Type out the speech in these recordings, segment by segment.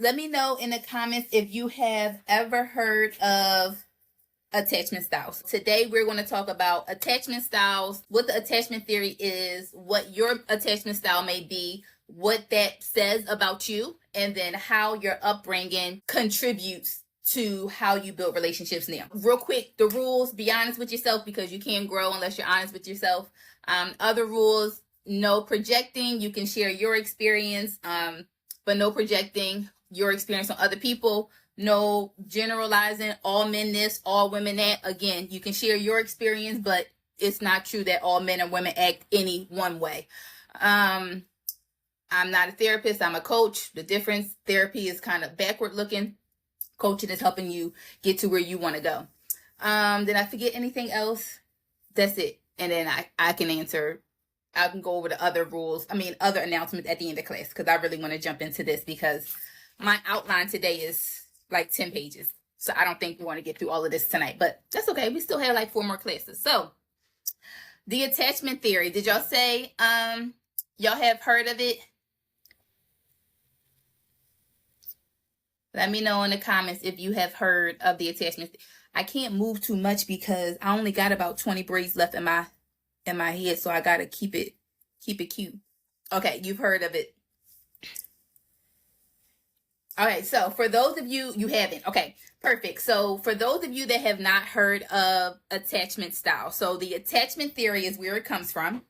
let me know in the comments if you have ever heard of attachment styles. Today we're going to talk about attachment styles, what the attachment theory is, what your attachment style may be, what that says about you, and then how your upbringing contributes to how you build relationships now. Real quick, the rules: be honest with yourself, because you can't grow unless you're honest with yourself. Other rules: no projecting. You can share your experience, but no projecting your experience on other people. No generalizing, all men this, all women that. Again, you can share your experience, but it's not true that all men and women act any one way. I'm not a therapist, I'm a coach. The difference: therapy is kind of backward looking. Coaching is helping you get to where you want to go. Did I forget anything else? That's it. And then I can go over the other rules, other announcements at the end of class, because I really want to jump into this because my outline today is like 10 pages. So I don't think we want to get through all of this tonight, but that's okay. We still have like 4 more classes. So the attachment theory, did y'all say y'all have heard of it? Let me know in the comments if you have heard of the attachment. I can't move too much because I only got about 20 braids left in my head, so I gotta keep it cute. Okay, you've heard of it. All right, so for those of you haven't, okay, perfect. So for those of you that have not heard of attachment style, so the attachment theory is where it comes from.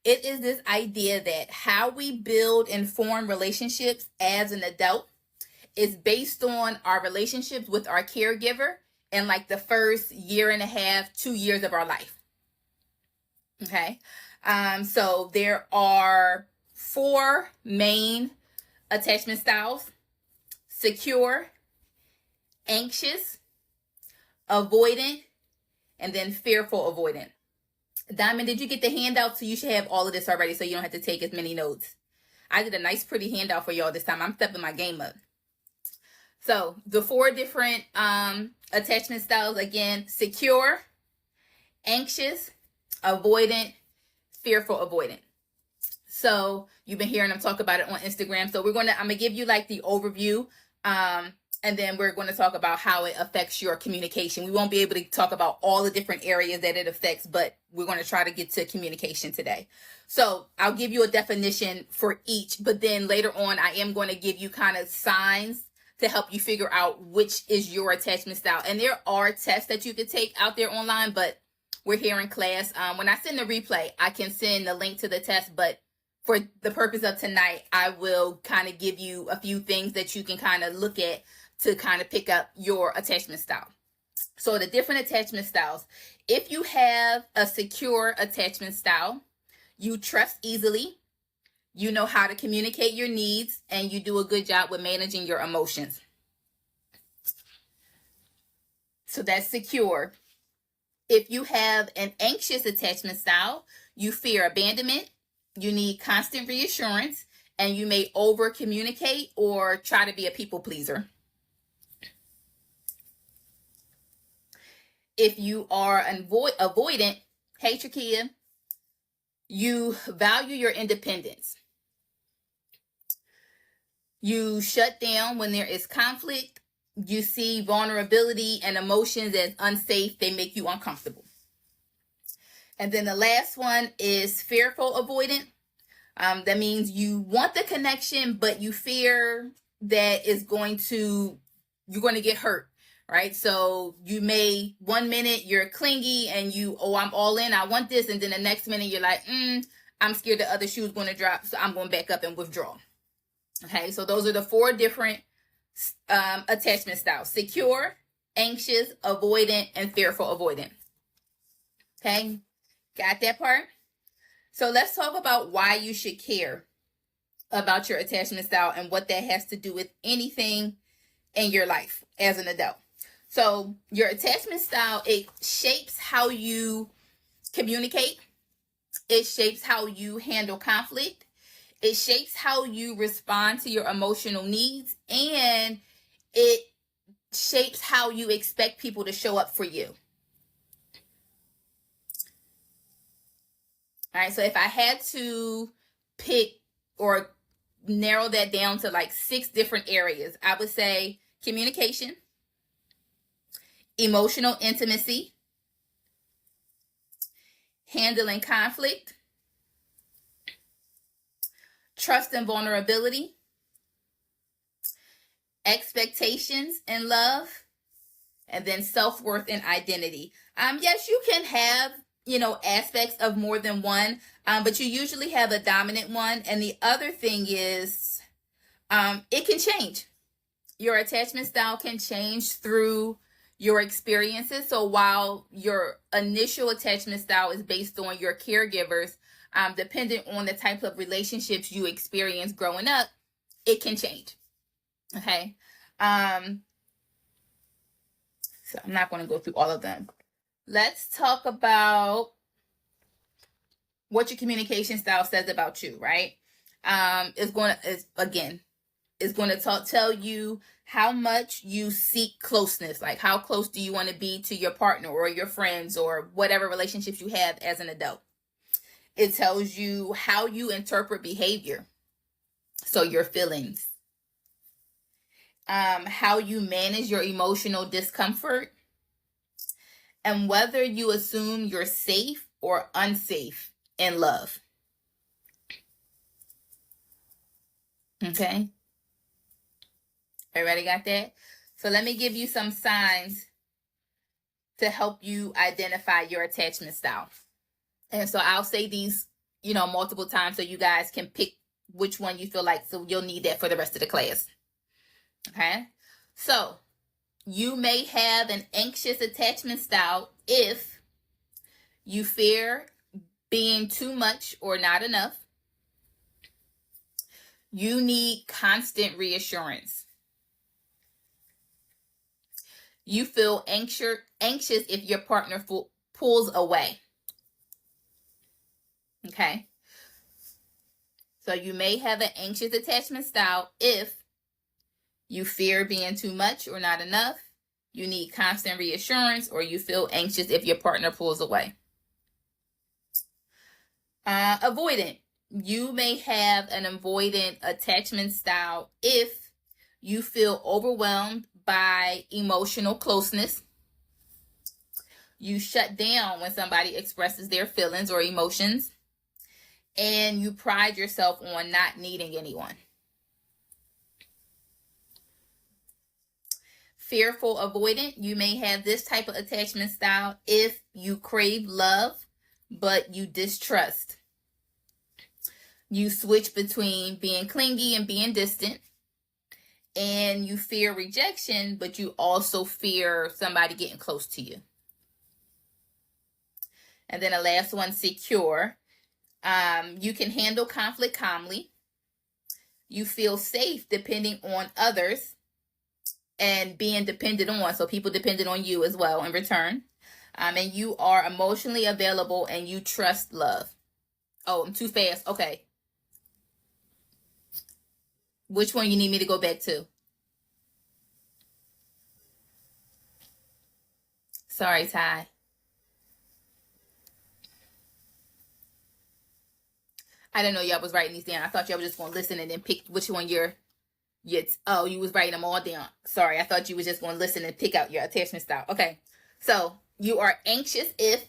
It is this idea that how we build and form relationships as an adult is based on our relationships with our caregiver in like the first year and a half, 2 years of our life. Okay. So there are 4 main attachment styles: secure, anxious, avoidant, and then fearful avoidant. Diamond, did you get the handout? So you should have all of this already, so you don't have to take as many notes. I did a nice pretty handout for y'all this time. I'm stepping my game up. So the 4 different attachment styles, again: secure, anxious, avoidant, fearful avoidant. So you've been hearing them talk about it on Instagram. So I'm gonna give you like the overview, and then we're going to talk about how it affects your communication. We won't be able to talk about all the different areas that it affects, but we're going to try to get to communication today. So I'll give you a definition for each, but then later on I am going to give you kind of signs to help you figure out which is your attachment style. And there are tests that you could take out there online, but we're here in class. When I send the replay, I can send the link to the test, but for the purpose of tonight, I will kind of give you a few things that you can kind of look at to kind of pick up your attachment style. So the different attachment styles: if you have a secure attachment style, you trust easily, you know how to communicate your needs, and you do a good job with managing your emotions. So that's secure. If you have an anxious attachment style, you fear abandonment, you need constant reassurance, and you may over communicate or try to be a people pleaser. If you are an avoidant, hey Trakia, you value your independence. You shut down when there is conflict. You see vulnerability and emotions as unsafe. They make you uncomfortable. And then the last one is fearful avoidant. That means you want the connection, but you fear that you're going to get hurt, right? So you may, 1 minute you're clingy and I'm all in, I want this. And then the next minute you're like, I'm scared the other shoe is going to drop, so I'm going to back up and withdraw. Okay, so those are the 4 different attachment styles: secure, anxious, avoidant, and fearful avoidant. Okay, got that part? So let's talk about why you should care about your attachment style and what that has to do with anything in your life as an adult. So your attachment style, it shapes how you communicate. It shapes how you handle conflict. It shapes how you respond to your emotional needs, and it shapes how you expect people to show up for you. All right, so if I had to pick or narrow that down to like 6 different areas. I would say communication, emotional intimacy, handling conflict, trust and vulnerability, expectations and love, and then self-worth and identity. Yes, you can have, aspects of more than one, but you usually have a dominant one. And the other thing is, it can change. Your attachment style can change through your experiences. So while your initial attachment style is based on your caregivers, depending on the type of relationships you experience growing up, it can change. Okay. So I'm not going to go through all of them. Let's talk about what your communication style says about you, right? It's going to tell you how much you seek closeness. Like, how close do you want to be to your partner or your friends or whatever relationships you have as an adult. It tells you how you interpret behavior. So your feelings. How you manage your emotional discomfort, and whether you assume you're safe or unsafe in love. Okay? Everybody got that? So let me give you some signs to help you identify your attachment style. And so I'll say these, multiple times so you guys can pick which one you feel like, so you'll need that for the rest of the class. Okay, so you may have an anxious attachment style if you fear being too much or not enough. You need constant reassurance. You feel anxious if your partner pulls away. Okay, so you may have an anxious attachment style if you fear being too much or not enough, you need constant reassurance, or you feel anxious if your partner pulls away. Avoidant. You may have an avoidant attachment style if you feel overwhelmed by emotional closeness. You shut down when somebody expresses their feelings or emotions, and you pride yourself on not needing anyone. Fearful avoidant. You may have this type of attachment style if you crave love, but you distrust. You switch between being clingy and being distant. And you fear rejection, but you also fear somebody getting close to you. And then the last one, secure. You can handle conflict calmly. You feel safe depending on others and being depended on. So people depended on you as well in return. And you are emotionally available and you trust love. Oh, I'm too fast. Okay. Which one you need me to go back to? Sorry, Ty. I didn't know y'all was writing these down. I thought y'all was just going to listen and then pick which one you was writing them all down. Sorry, I thought you was just going to listen and pick out your attachment style. Okay, so you are anxious if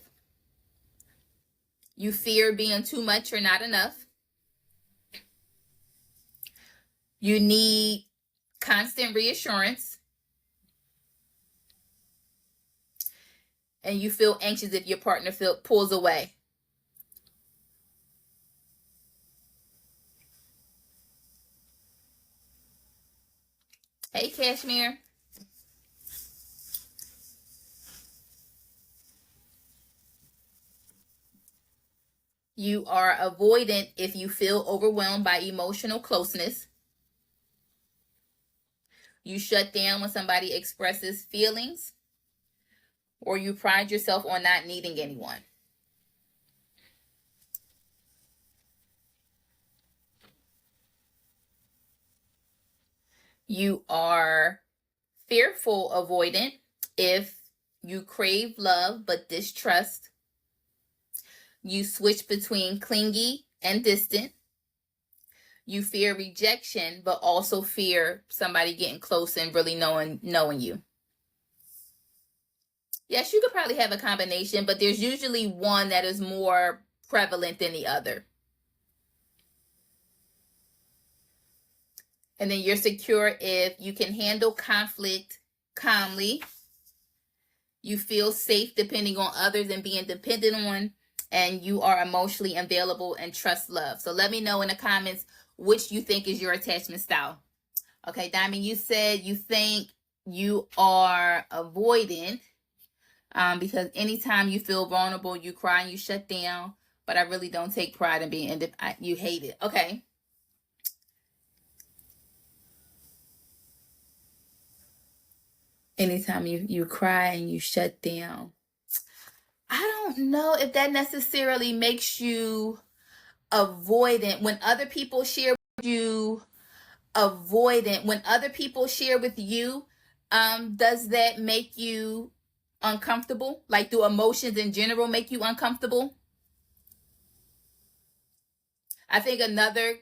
you fear being too much or not enough. You need constant reassurance. And you feel anxious if your partner pulls away. Hey, Cashmere. You are avoidant if you feel overwhelmed by emotional closeness. You shut down when somebody expresses feelings, or you pride yourself on not needing anyone. You are fearful avoidant if you crave love but distrust. You switch between clingy and distant. You fear rejection, but also fear somebody getting close and really knowing you. Yes, you could probably have a combination, but there's usually one that is more prevalent than the other. And then you're secure if you can handle conflict calmly. You feel safe depending on others and being dependent on, and you are emotionally available and trust love. So let me know in the comments which you think is your attachment style. Okay, Diamond, you said you think you are avoidant because anytime you feel vulnerable, you cry and you shut down. But I really don't take pride in being you hate it. Okay. Anytime you cry and you shut down. I don't know if that necessarily makes you avoidant. When other people share with you, avoidant. When other people share with you, does that make you uncomfortable? Like, do emotions in general make you uncomfortable? I think another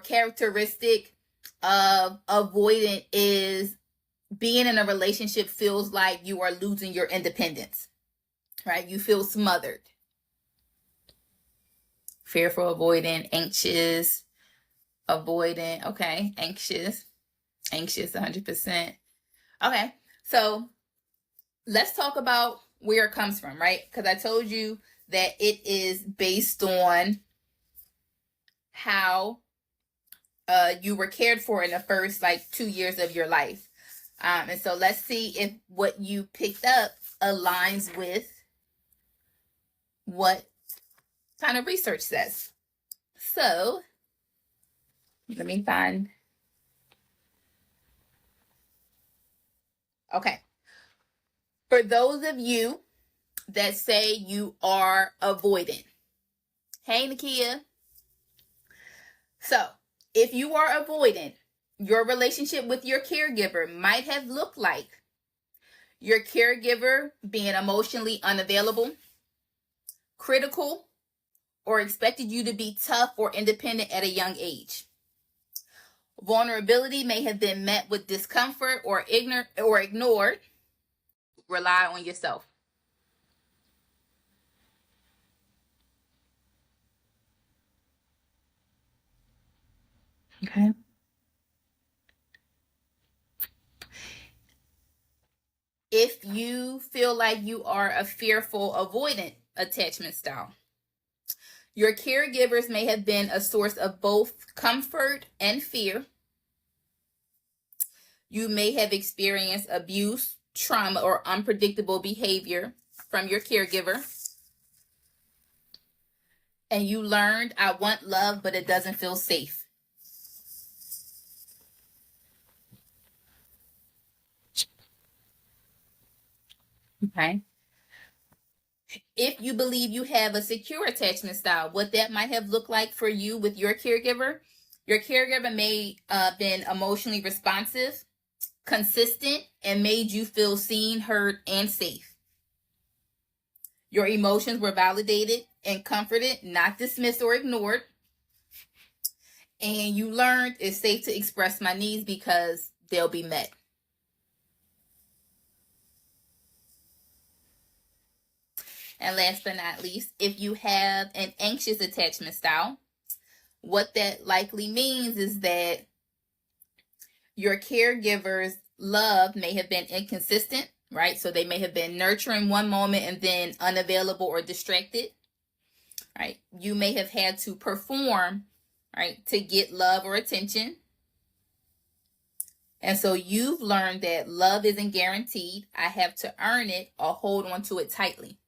characteristic of avoidant is being in a relationship feels like you are losing your independence, right? You feel smothered. Fearful, avoidant, anxious, avoidant. Okay, anxious 100%. Okay, so let's talk about where it comes from, right? Because I told you that it is based on how you were cared for in the first 2 years of your life. And so let's see if what you picked up aligns with what kind of research says. So let me find. Okay. For those of you that say you are avoidant. Hey, Nakia. So if you are avoidant, your relationship with your caregiver might have looked like your caregiver being emotionally unavailable, critical, or expected you to be tough or independent at a young age. Vulnerability may have been met with discomfort or ignored. Rely on yourself. Okay. If you feel like you are a fearful, avoidant attachment style, your caregivers may have been a source of both comfort and fear. You may have experienced abuse, trauma, or unpredictable behavior from your caregiver. And you learned, I want love, but it doesn't feel safe. Okay. If you believe you have a secure attachment style, what that might have looked like for you with your caregiver may have been emotionally responsive, consistent, and made you feel seen, heard, and safe. Your emotions were validated and comforted, not dismissed or ignored. And you learned it's safe to express my needs because they'll be met. And last but not least, if you have an anxious attachment style, what that likely means is that your caregiver's love may have been inconsistent, right? So they may have been nurturing one moment and then unavailable or distracted, right? You may have had to perform, right, to get love or attention. And so you've learned that love isn't guaranteed. I have to earn it or hold on to it tightly.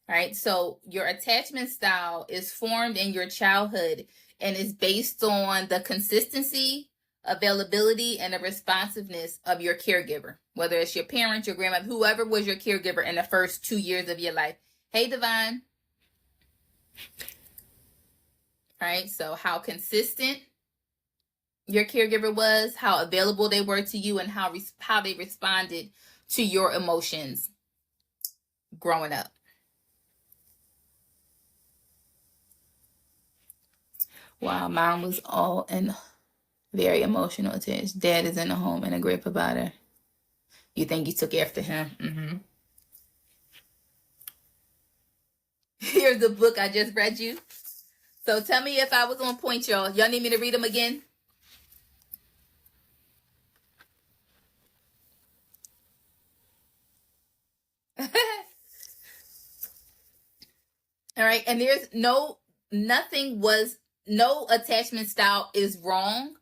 Right? So your attachment style is formed in your childhood and is based on the consistency, availability, and the responsiveness of your caregiver, whether it's your parents, your grandmother, whoever was your caregiver in the first 2 years of your life. Hey, Divine. All right, so how consistent your caregiver was, how available they were to you, and how they responded to your emotions growing up. Wow, mom was all and very emotional attached. Dad is in the home and a great provider. You think you took after him? Mm-hmm. Here's the book I just read you. So tell me if I was on point, y'all. Y'all need me to read them again? All right. And there's no attachment style is wrong.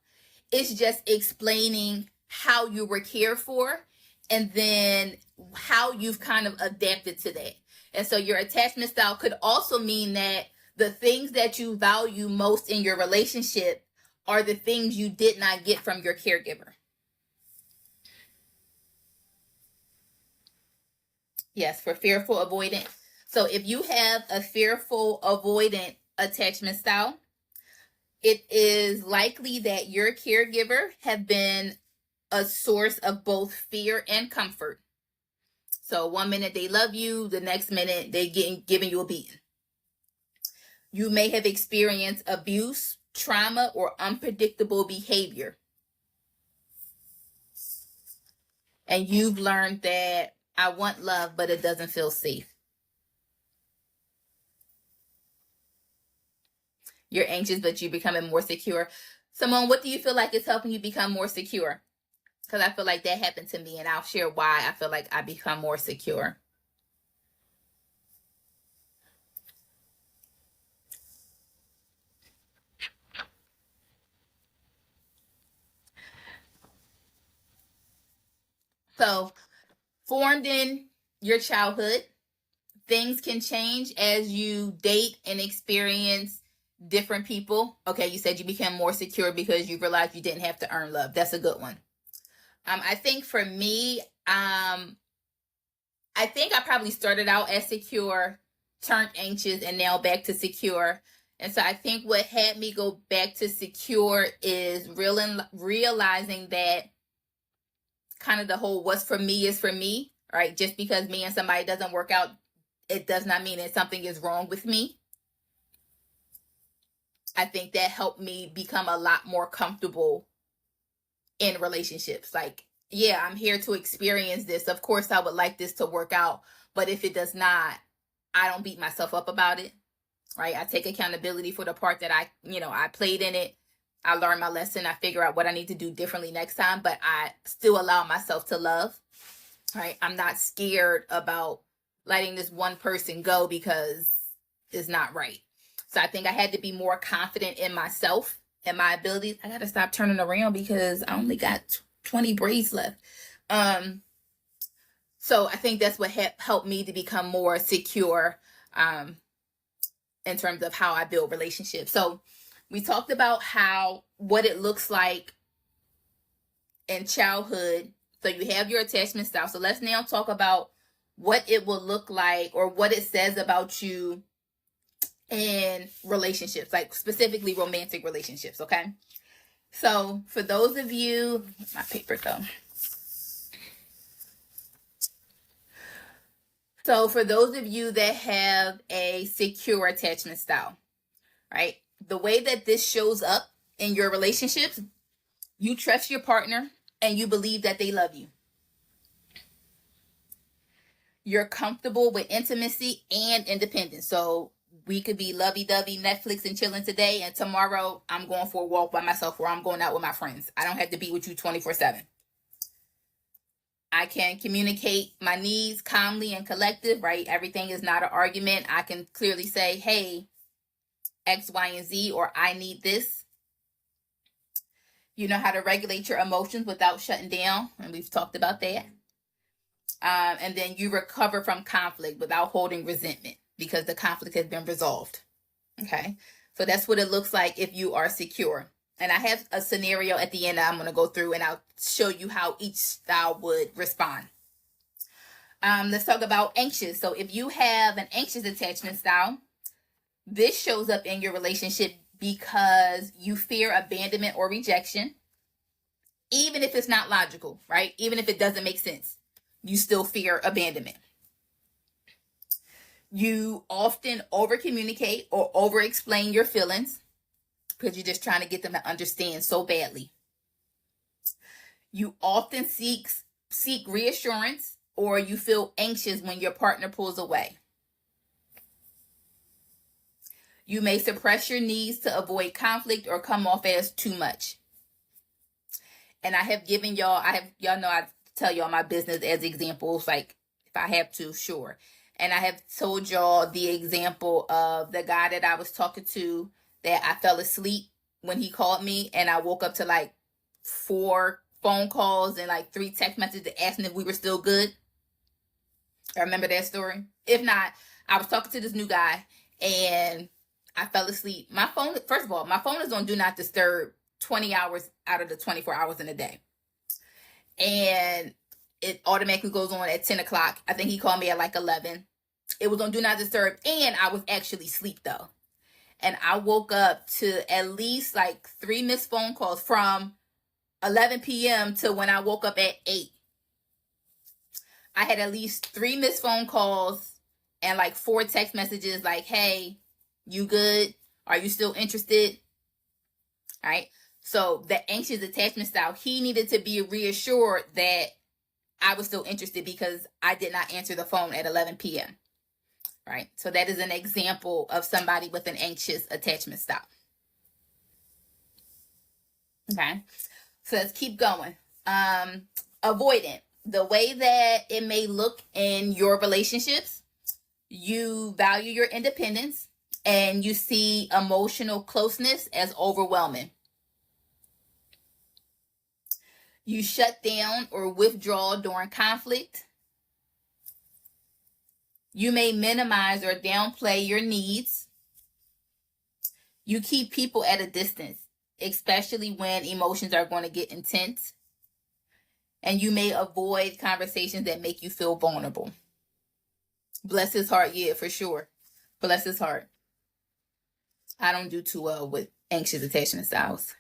It's just explaining how you were cared for and then how you've kind of adapted to that. And so your attachment style could also mean that the things that you value most in your relationship are the things you did not get from your caregiver. Yes, for fearful avoidant. So if you have a fearful avoidant attachment style, it is likely that your caregiver have been a source of both fear and comfort. So one minute they love you, the next minute they giving you a beating. You may have experienced abuse, trauma, or unpredictable behavior. And you've learned that I want love, but it doesn't feel safe. You're anxious, but you're becoming more secure. Simone, what do you feel like is helping you become more secure? Because I feel like that happened to me, and I'll share why I feel like I become more secure. So, formed in your childhood, things can change as you date and experience different people. Okay, you said you became more secure because you realized you didn't have to earn love. That's a good one. I think for me, I think I probably started out as secure, turned anxious, and now back to secure. And so I think what had me go back to secure is realizing that kind of the whole what's for me is for me, right? Just because me and somebody doesn't work out, it does not mean that something is wrong with me. I think that helped me become a lot more comfortable in relationships. Like, yeah, I'm here to experience this. Of course, I would like this to work out. But if it does not, I don't beat myself up about it, right? I take accountability for the part that I played in it. I learned my lesson. I figure out what I need to do differently next time, but I still allow myself to love, right? I'm not scared about letting this one person go because it's not right. So I think I had to be more confident in myself and my abilities. I got to stop turning around because I only got 20 braids left. So I think that's what helped me to become more secure in terms of how I build relationships. So we talked about what it looks like in childhood. So you have your attachment style. So let's now talk about what it will look like or what it says about you in relationships, like specifically romantic relationships, okay? So for those of you, my paper though. So for those of you that have a secure attachment style, right? The way that this shows up in your relationships, you trust your partner and you believe that they love you. You're comfortable with intimacy and independence. So we could be lovey-dovey, Netflix and chilling today, and tomorrow I'm going for a walk by myself or I'm going out with my friends. I don't have to be with you 24/7. I can communicate my needs calmly and collective, right? Everything is not an argument. I can clearly say, hey, X, Y, and Z, or I need this. You know how to regulate your emotions without shutting down, and we've talked about that. And then you recover from conflict without holding resentment because the conflict has been resolved. Okay, so that's what it looks like if you are secure. And I have a scenario at the end that I'm going to go through and I'll show you how each style would respond. Let's talk about anxious. So if you have an anxious attachment style, this shows up in your relationship because you fear abandonment or rejection, even if it's not logical, right? Even if it doesn't make sense, you still fear abandonment. You often over communicate or over explain your feelings. because you're just trying to get them to understand so badly. You often seek reassurance, or you feel anxious when your partner pulls away. You may suppress your needs to avoid conflict or come off as too much. And I have given y'all, y'all know I tell y'all my business as examples, like if I have to, sure. And I have told y'all the example of the guy that I was talking to that I fell asleep when he called me, and I woke up to like 4 phone calls and like 3 text messages asking if we were still good. I remember that story. If not, I was talking to this new guy and I fell asleep. My phone, first of all, my phone is on Do Not Disturb 20 hours out of the 24 hours in a day. And it automatically goes on at 10 o'clock. I think he called me at like 11. It was on Do Not Disturb, and I was actually asleep though. And I woke up to at least like 3 missed phone calls from 11 p.m. to when I woke up at 8. I had at least 3 missed phone calls and like 4 text messages like, hey, you good? Are you still interested? All right. So the anxious attachment style, he needed to be reassured that I was still interested because I did not answer the phone at 11 p.m. Right. So that is an example of somebody with an anxious attachment style. Okay. So let's keep going. Avoidant. The way that it may look in your relationships, you value your independence and you see emotional closeness as overwhelming. You shut down or withdraw during conflict. You may minimize or downplay your needs. You keep people at a distance, especially when emotions are going to get intense. And you may avoid conversations that make you feel vulnerable. Bless his heart, yeah, for sure. Bless his heart. I don't do too well with anxious attachment styles.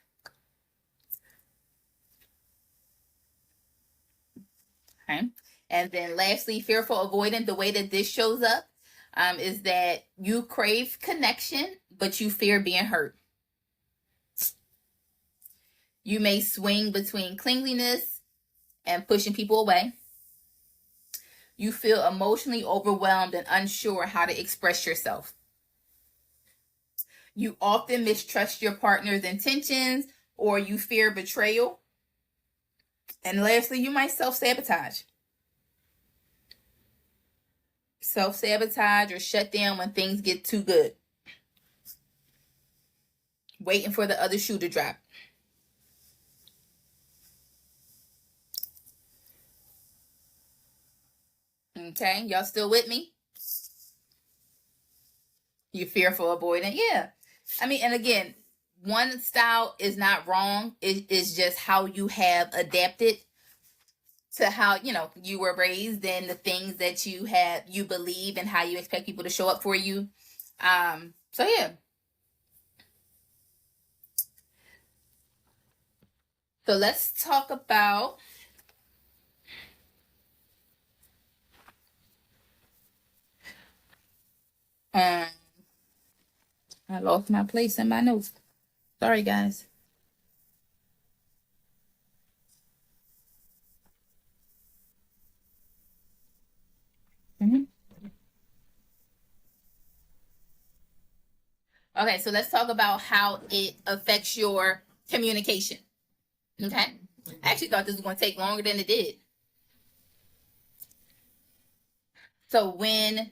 Okay. And then lastly, fearful avoidant, the way that this shows up is that you crave connection, but you fear being hurt. You may swing between clinginess and pushing people away. You feel emotionally overwhelmed and unsure how to express yourself. You often mistrust your partner's intentions, or you fear betrayal. And lastly, you might self-sabotage. Self-sabotage or shut down when things get too good. Waiting for the other shoe to drop. Okay, y'all still with me? You fearful avoidant? Yeah. I mean, and again, one style is not wrong. It is just how you have adapted to how, you were raised and the things that you believe and how you expect people to show up for you. So yeah. So let's talk about I lost my place in my notes. Sorry, guys. Okay, so let's talk about how it affects your communication. Okay? I actually thought this was going to take longer than it did. So when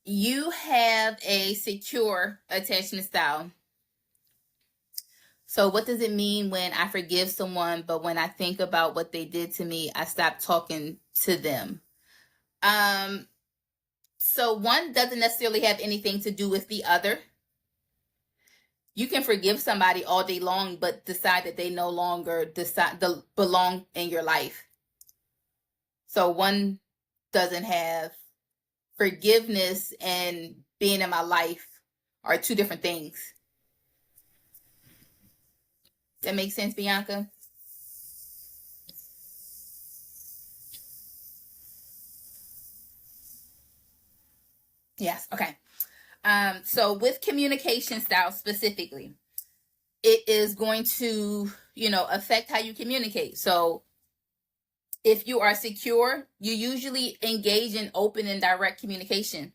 you have a secure attachment style, so what does it mean when I forgive someone, but when I think about what they did to me, I stop talking to them? So one doesn't necessarily have anything to do with the other. You can forgive somebody all day long, but decide that they no longer belong in your life. So one doesn't have forgiveness and being in my life are 2 different things. That makes sense, Bianca? Yes. Okay. So with communication style specifically, it is going to, affect how you communicate. So if you are secure, you usually engage in open and direct communication.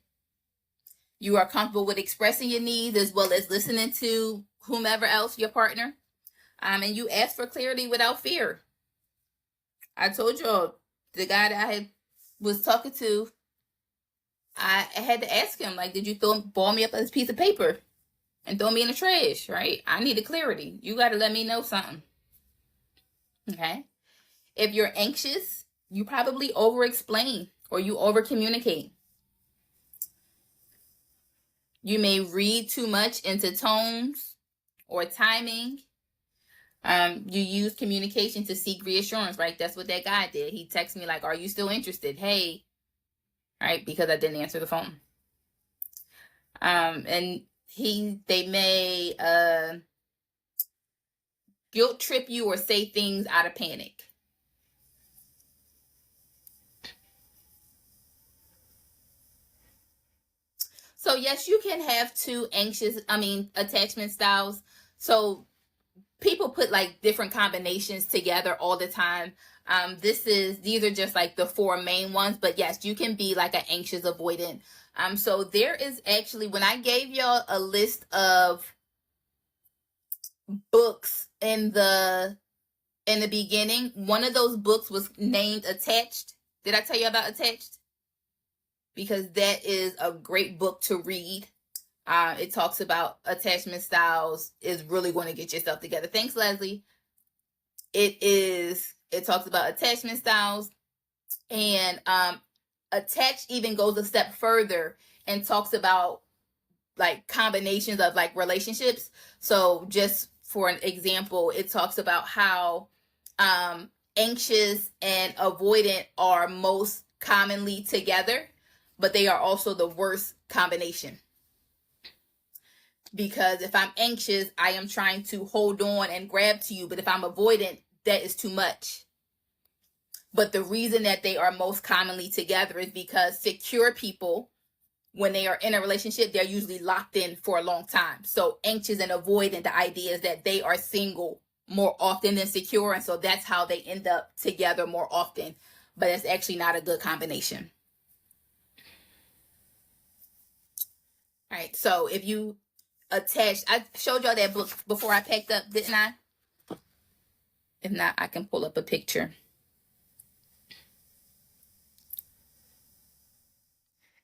You are comfortable with expressing your needs as well as listening to whomever else, your partner. And you ask for clarity without fear. I told you the guy that I was talking to, I had to ask him, like, did you ball me up a piece of paper and throw me in the trash, right? I needed clarity. You got to let me know something. Okay? If you're anxious, you probably over-explain or you over-communicate. You may read too much into tones or timing. You use communication to seek reassurance, right? That's what that guy did. He texted me like, are you still interested? Hey, right? Because I didn't answer the phone. And they may guilt trip you or say things out of panic. So yes, you can have two attachment styles. So people put like different combinations together all the time. These are just like the four main ones, but yes, you can be like an anxious avoidant. So there is actually, when I gave y'all a list of books in the beginning, one of those books was named Attached. Did I tell you about Attached? Because that is a great book to read. It talks about attachment styles, is really going to get yourself together. Thanks, Leslie. It talks about attachment styles, and Attached even goes a step further and talks about like combinations of like relationships. So just for an example, it talks about how anxious and avoidant are most commonly together, but they are also the worst combination. Because if I'm anxious, I am trying to hold on and grab to you. But if I'm avoidant, that is too much. But the reason that they are most commonly together is because secure people, when they are in a relationship, they're usually locked in for a long time. So anxious and avoidant, the idea is that they are single more often than secure. And so that's how they end up together more often. But it's actually not a good combination. All right. So if you attached, I showed y'all that book before I packed up, didn't I? If not, I can pull up a picture.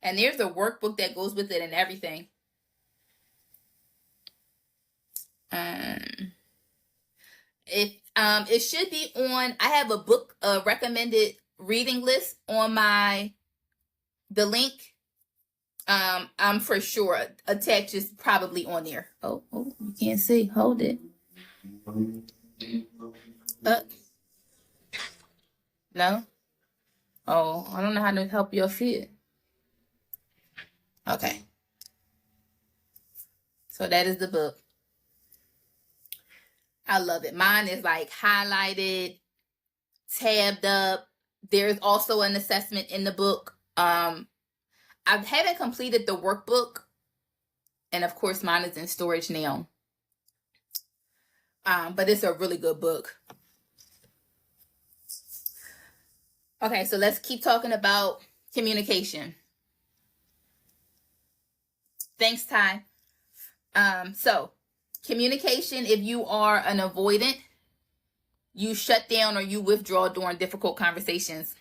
And there's a workbook that goes with it and everything. It should be on. I have a book recommended reading list on the link. I'm for sure Attached is probably on there. Oh, you can't see. Hold it. No. Oh, I don't know how to help you see it. Okay. So that is the book. I love it. Mine is like highlighted, tabbed up. There's also an assessment in the book. I haven't completed the workbook. And of course, mine is in storage now. But it's a really good book. Okay, so let's keep talking about communication. Thanks, Ty. So communication, if you are an avoidant, you shut down or you withdraw during difficult conversations.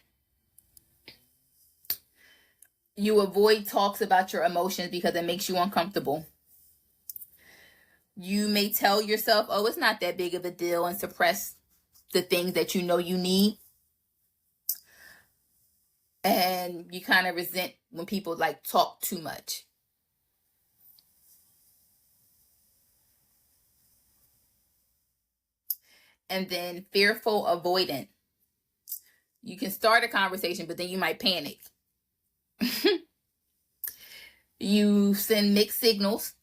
You avoid talks about your emotions because it makes you uncomfortable. You may tell yourself, oh, it's not that big of a deal, and suppress the things that you know you need. And you kind of resent when people like talk too much. And then fearful avoidant. You can start a conversation, but then you might panic. You send mixed signals.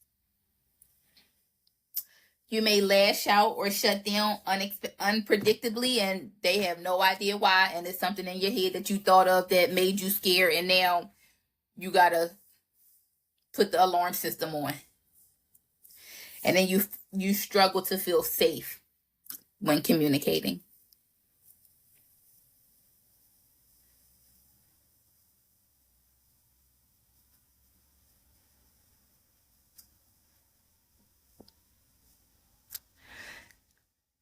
You may lash out or shut down unpredictably, and they have no idea why. And it's something in your head that you thought of that made you scared, and now you gotta put the alarm system on. And then you struggle to feel safe when communicating.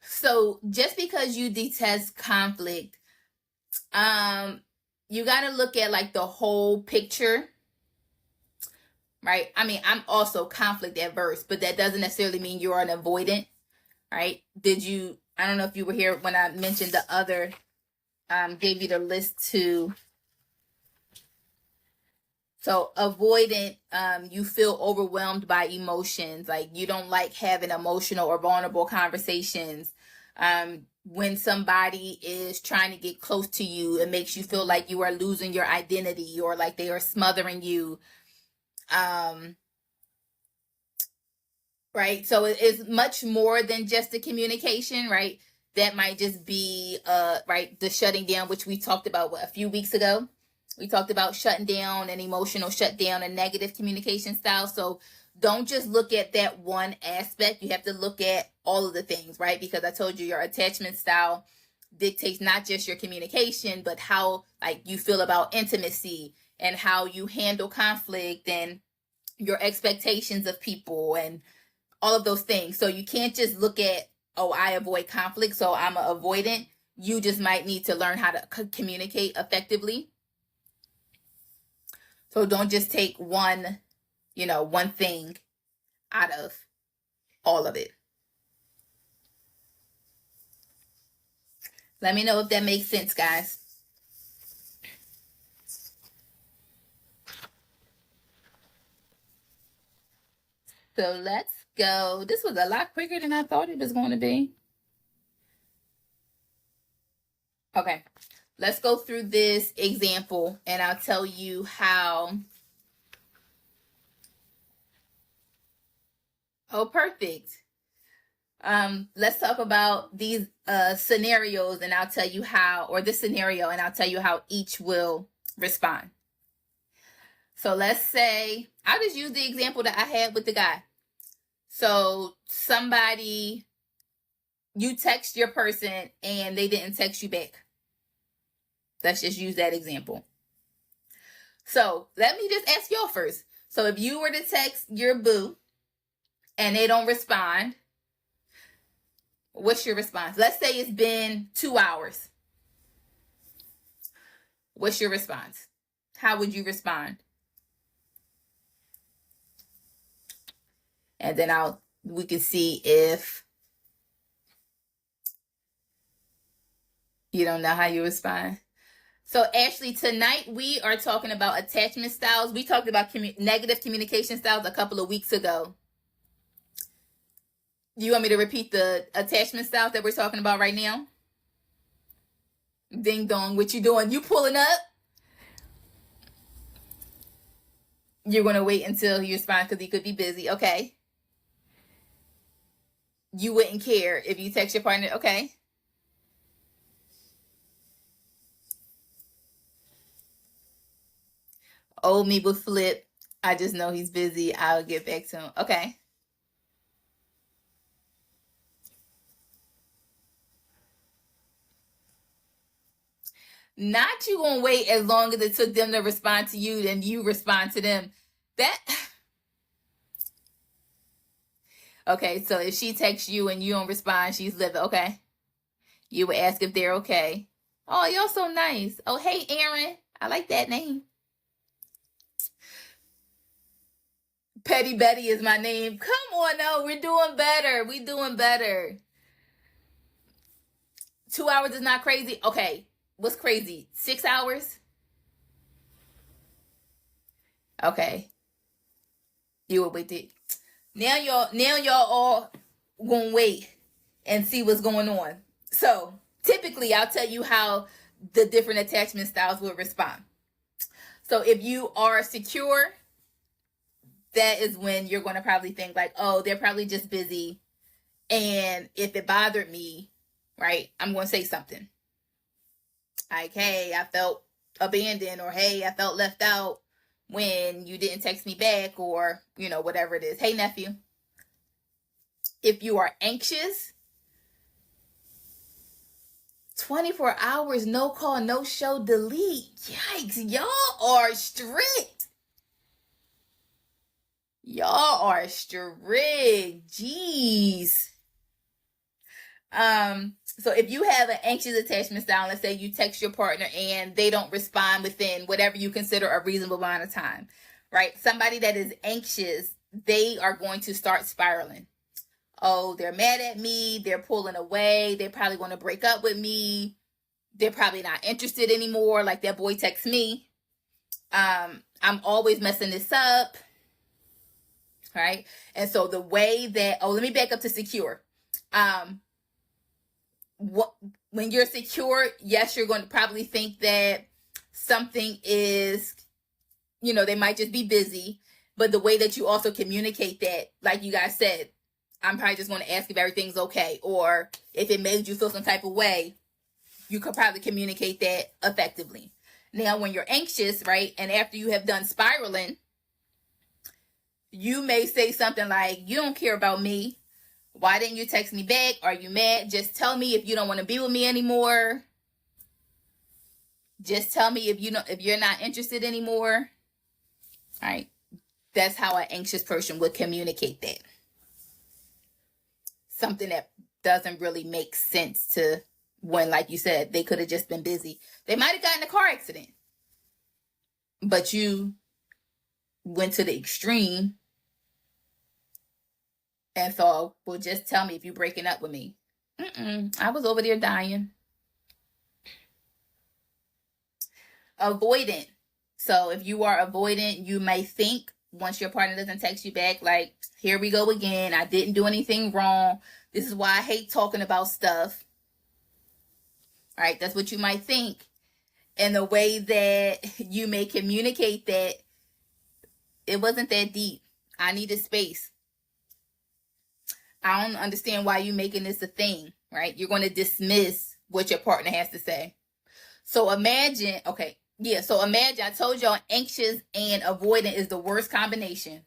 So just because you detest conflict, you got to look at like the whole picture, right? I mean, I'm also conflict adverse, but that doesn't necessarily mean you're an avoidant, right? I don't know if you were here when I mentioned the other, gave you the list too. So avoidant, you feel overwhelmed by emotions. Like you don't like having emotional or vulnerable conversations. When somebody is trying to get close to you, it makes you feel like you are losing your identity or like they are smothering you. Right. So it's much more than just the communication, right? That might just be, right, the shutting down, which we talked about a few weeks ago. We talked about shutting down and emotional shutdown and negative communication style. So don't just look at that one aspect. You have to look at all of the things, right? Because I told you your attachment style dictates not just your communication, but how like you feel about intimacy and how you handle conflict and your expectations of people and all of those things. So you can't just look at, oh, I avoid conflict, so I'm an avoidant. You just might need to learn how to communicate effectively. So don't just take one thing out of all of it. Let me know if that makes sense, guys. So let's go. This was a lot quicker than I thought it was going to be. Okay, let's go through this example and I'll tell you how. Oh, perfect. Let's talk about these scenarios and I'll tell you how, or this scenario, and I'll tell you how each will respond. So let's say, I'll just use the example that I had with the guy. So you text your person and they didn't text you back. Let's just use that example. So let me just ask y'all first. So if you were to text your boo and they don't respond, what's your response? Let's say it's been 2 hours. What's your response? How would you respond? And then we can see if you don't know how you respond. So Ashley, tonight we are talking about attachment styles. We talked about negative communication styles a couple of weeks ago. You want me to repeat the attachment styles that we're talking about right now? Ding dong, what you doing? You pulling up? You're going to wait until he responds because he could be busy. Okay. You wouldn't care if you text your partner. Okay. Old me would flip. I just know he's busy. I'll get back to him. Okay. Not you gonna wait as long as it took them to respond to you, then you respond to them. That okay, so if she texts you and you don't respond, she's living. Okay. You would ask if they're okay. Oh, you're so nice. Oh, hey, Aaron. I like that name. Petty Betty is my name. Come on, no, we're doing better. We're doing better. 2 hours is not crazy. Okay, what's crazy? 6 hours? Okay. You will wait there. Now y'all all gonna wait and see what's going on. So typically I'll tell you how the different attachment styles will respond. So if you are secure, that is when you're going to probably think like, oh, they're probably just busy. And if it bothered me, right, I'm going to say something. Like, hey, I felt abandoned, or hey, I felt left out, when you didn't text me back, or, whatever it is. Hey, nephew. If you are anxious, 24 hours, no call, no show, delete. Yikes, y'all are strict. Y'all are strict. Jeez. So if you have an anxious attachment style, let's say you text your partner and they don't respond within whatever you consider a reasonable amount of time, right? Somebody that is anxious, they are going to start spiraling. Oh, they're mad at me. They're pulling away. They're probably going to break up with me. They're probably not interested anymore. Like that boy texts me. I'm always messing this up. Right? And so the way that, let me back up to secure. When you're secure, yes, you're going to probably think that something is, they might just be busy. But the way that you also communicate that, like you guys said, I'm probably just going to ask if everything's okay. Or if it made you feel some type of way, you could probably communicate that effectively. Now, when you're anxious, right, and after you have done spiraling, you may say something like, you don't care about me. Why didn't you text me back? Are you mad? Just tell me if you don't want to be with me anymore. Just tell me if you're not interested anymore. All right. That's how an anxious person would communicate that. Something that doesn't really make sense to when, like you said, they could have just been busy. They might have gotten in a car accident, but you went to the extreme and thought, well, just tell me if you're breaking up with me. I was over there dying. Avoidant. So if you are avoidant, you may think once your partner doesn't text you back, like, here we go again. I didn't do anything wrong. This is why I hate talking about stuff. All right, that's what you might think. And the way that you may communicate that, it wasn't that deep. I needed space. I don't understand why you're making this a thing, right? You're going to dismiss what your partner has to say. So imagine, I told y'all anxious and avoidant is the worst combination.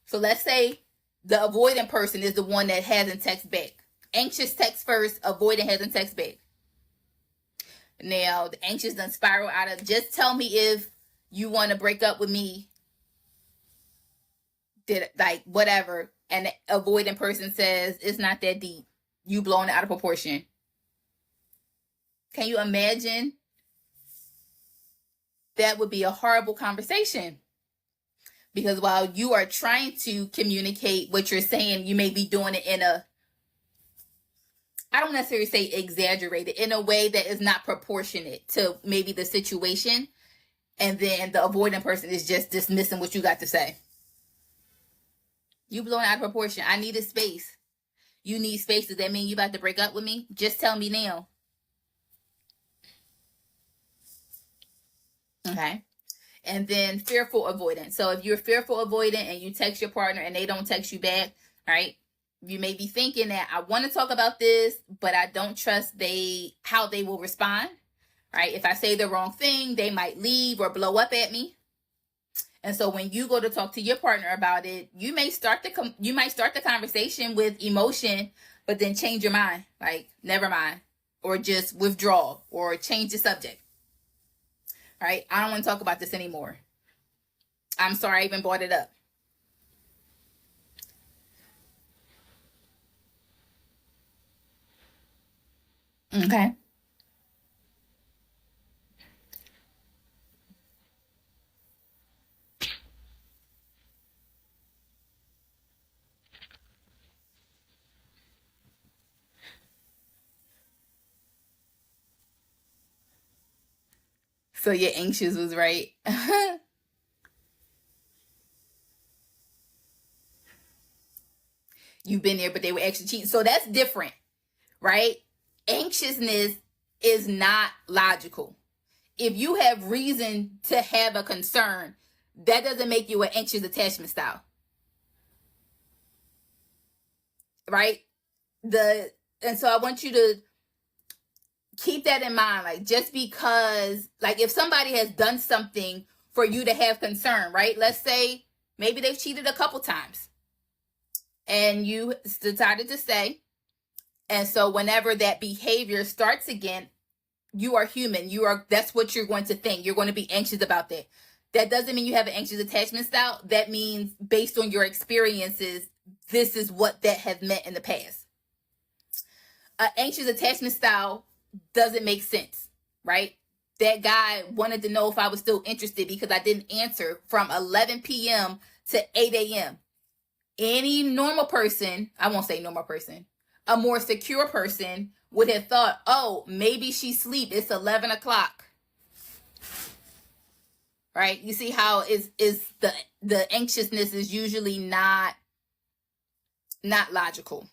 So let's say the avoidant person is the one that hasn't texted back. Anxious text first, avoidant hasn't texted back. Now, the anxious done spiral out of, just tell me if you want to break up with me. Whatever. And the avoidant person says, it's not that deep. You blowing it out of proportion. Can you imagine? That would be a horrible conversation. Because while you are trying to communicate what you're saying, you may be doing it in a, I don't necessarily say exaggerated, in a way that is not proportionate to maybe the situation. And then the avoidant person is just dismissing what you got to say. You blowing out of proportion. I needed space. You need space. Does that mean you about to break up with me? Just tell me now. Okay. And then fearful avoidant. So if you're fearful avoidant and you text your partner and they don't text you back, right? You may be thinking that I want to talk about this, but I don't trust how they will respond, right? If I say the wrong thing, they might leave or blow up at me. And so when you go to talk to your partner about it, you might start the conversation with emotion, but then change your mind, like never mind, or just withdraw or change the subject. All right, I don't want to talk about this anymore. I'm sorry I even brought it up. Okay. So your anxious was right. You've been there, but they were actually cheating. So that's different, right? Anxiousness is not logical. If you have reason to have a concern, that doesn't make you an anxious attachment style. Right? And so I want you to keep that in mind. Like, just because, like, if somebody has done something for you to have concern, right? Let's say maybe they've cheated a couple times and you decided to stay. And so whenever that behavior starts again, you are human. That's what you're going to think. You're going to be anxious about that. That doesn't mean you have an anxious attachment style. That means based on your experiences, this is what that has meant in the past. An anxious attachment style doesn't make sense, right? That guy wanted to know if I was still interested because I didn't answer from 11 p.m. to 8 a.m. Any normal person, I won't say normal person, a more secure person would have thought, oh, maybe she's asleep. It's 11 o'clock. Right? You see how is the anxiousness is usually not logical.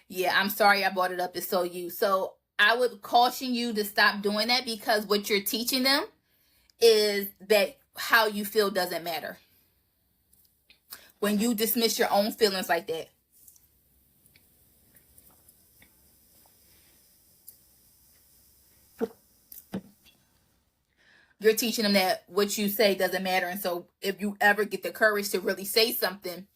Yeah, I'm sorry I brought it up. It's so you. So I would caution you to stop doing that, because what you're teaching them is that how you feel doesn't matter. When you dismiss your own feelings like that. You're teaching them that what you say doesn't matter. And so if you ever get the courage to really say something,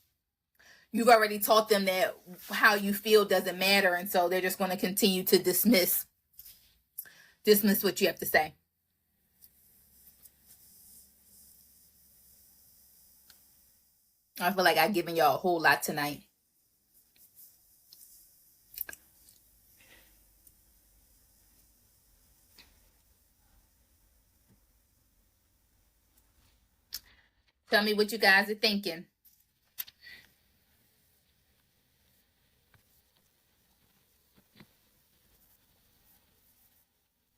you've already taught them that how you feel doesn't matter. And so they're just going to continue to dismiss what you have to say. I feel like I've given y'all a whole lot tonight. Tell me what you guys are thinking.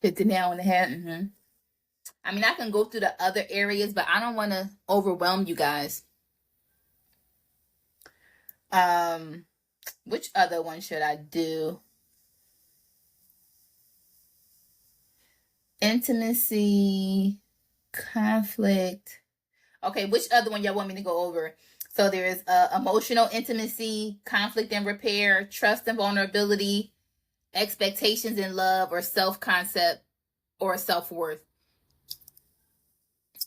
Hit the nail on the head. Mm-hmm. I mean, I can go through the other areas, but I don't want to overwhelm you guys. Which other one should I do? Intimacy, conflict. Okay, which other one y'all want me to go over? So there's emotional intimacy, conflict and repair, trust and vulnerability, expectations and love, or self-concept or self-worth.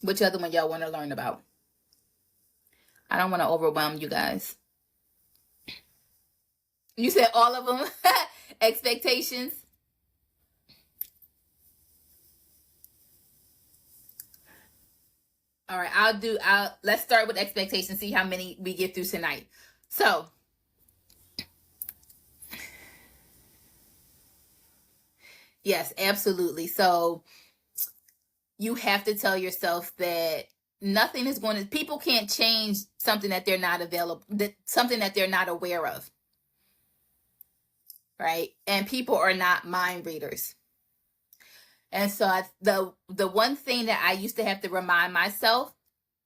Which other one y'all want to learn about? I don't want to overwhelm you guys. You said all of them? Expectations? All right, let's start with expectations, see how many we get through tonight. So, yes, absolutely. So, you have to tell yourself that nothing is going to, people can't change something that they're not something that they're not aware of. Right? And people are not mind readers. And so the one thing that I used to have to remind myself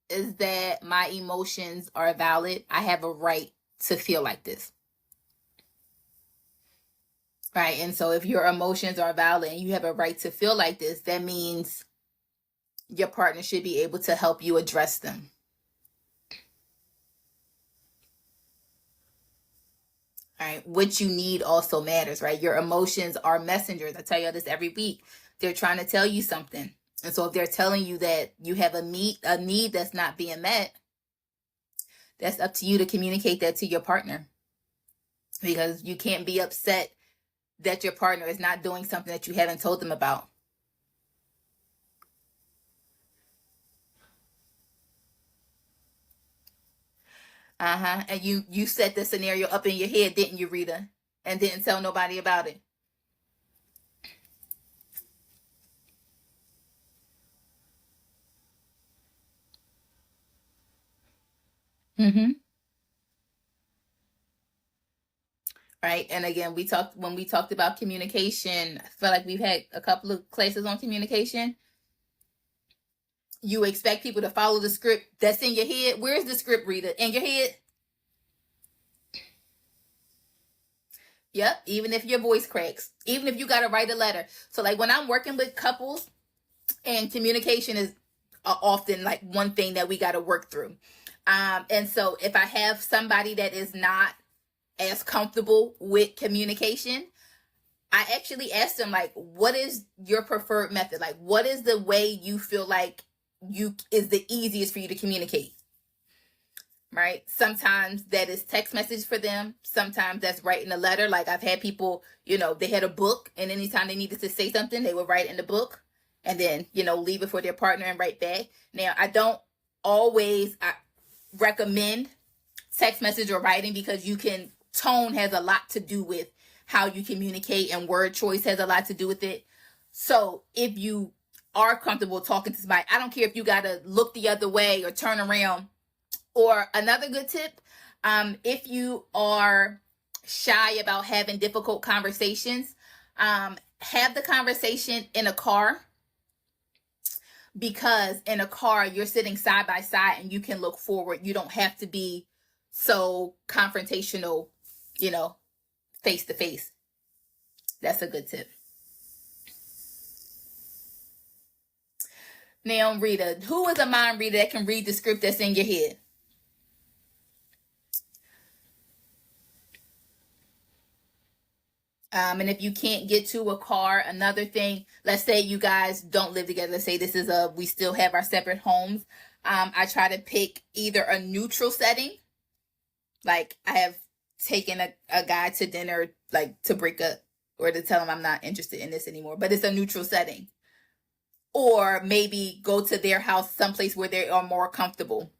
is that my emotions are valid. I have a right to feel like this. Right? And so if your emotions are valid and you have a right to feel like this, that means your partner should be able to help you address them. All right? What you need also matters, right? Your emotions are messengers. I tell you this every week. They're trying to tell you something. And so if they're telling you that you have a need that's not being met, that's up to you to communicate that to your partner. Because you can't be upset that your partner is not doing something that you haven't told them about. And you set the scenario up in your head, didn't you, Rita? And didn't tell nobody about it. Mm-hmm. Right. And again, when we talked about communication, I feel like we've had a couple of classes on communication. You expect people to follow the script that's in your head. Where's the script, Rita? In your head? Yep. Even if your voice cracks, even if you got to write a letter. So like when I'm working with couples, and communication is often like one thing that we got to work through. And so if I have somebody that is not as comfortable with communication, I actually asked them, like, what is your preferred method? Like, what is the way you feel like you is the easiest for you to communicate? Right? Sometimes that is text message for them. Sometimes that's writing a letter. Like, I've had people, they had a book, and anytime they needed to say something, they would write in the book and then, leave it for their partner and write back. Now, I don't always recommend text message or writing, because tone has a lot to do with how you communicate, and word choice has a lot to do with it. So if you are comfortable talking to somebody, I don't care if you got to look the other way or turn around. Or another good tip, if you are shy about having difficult conversations, have the conversation in a car, because in a car, you're sitting side by side and you can look forward. You don't have to be so confrontational, face to face. That's a good tip. Now, Rita, who is a mind reader that can read the script that's in your head? And if you can't get to a car, another thing, let's say you guys don't live together. Let's say we still have our separate homes. I try to pick either a neutral setting. Like, I have taken a guy to dinner, like, to break up or to tell him I'm not interested in this anymore, but it's a neutral setting. Or maybe go to their house, someplace where they are more comfortable.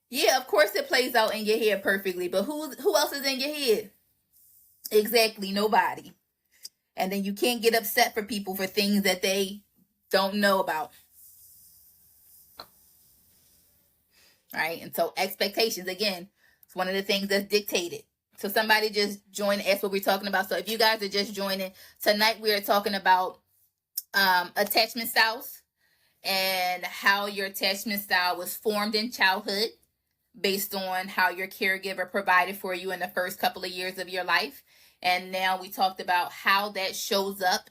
Yeah, of course it plays out in your head perfectly, but who else is in your head? Exactly, nobody. And then you can't get upset for people for things that they don't know about. Right? And so expectations, again, it's one of the things that's dictated. So somebody just joined and asked what we're talking about. So if you guys are just joining, tonight we are talking about attachment styles and how your attachment style was formed in childhood based on how your caregiver provided for you in the first couple of years of your life. And now we talked about how that shows up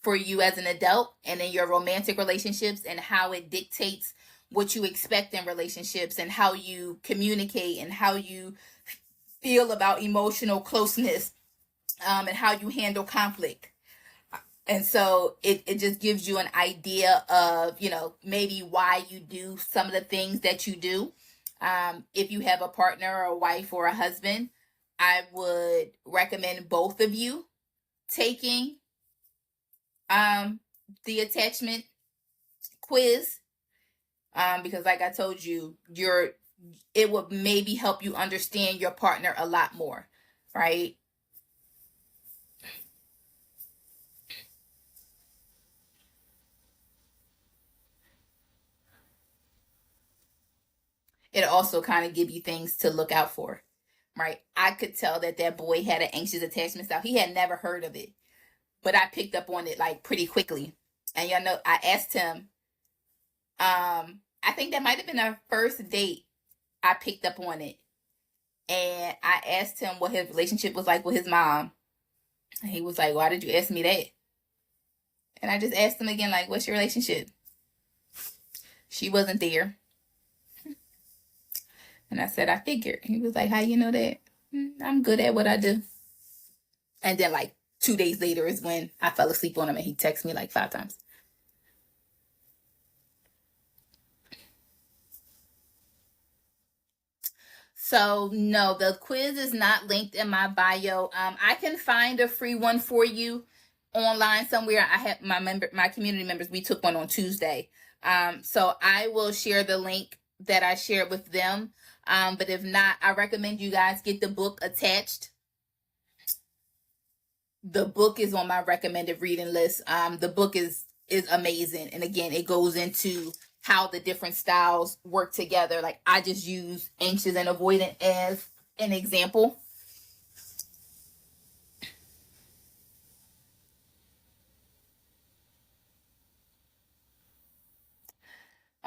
for you as an adult and in your romantic relationships, and how it dictates what you expect in relationships, and how you communicate, and how you feel about emotional closeness, and how you handle conflict. And so it just gives you an idea of, maybe why you do some of the things that you do. If you have a partner or a wife or a husband, I would recommend both of you taking the attachment quiz, because like I told you, it would maybe help you understand your partner a lot more, right? It also kind of give you things to look out for, right? I could tell that boy had an anxious attachment style. He had never heard of it, but I picked up on it like pretty quickly. And I asked him, I think that might have been our first date. I picked up on it. And I asked him what his relationship was like with his mom. And he was like, why did you ask me that? And I just asked him again, like, what's your relationship? She wasn't there. And I said, I figured. He was like, how you know that? I'm good at what I do. And then like 2 days later is when I fell asleep on him, and he texted me like 5 times. So no, the quiz is not linked in my bio. I can find a free one for you online somewhere. I have my community members, we took one on Tuesday. So I will share the link that I shared with them. But if not, I recommend you guys get the book attached. The book is on my recommended reading list. The book is amazing. And again, it goes into how the different styles work together. Like, I just use anxious and avoidant as an example.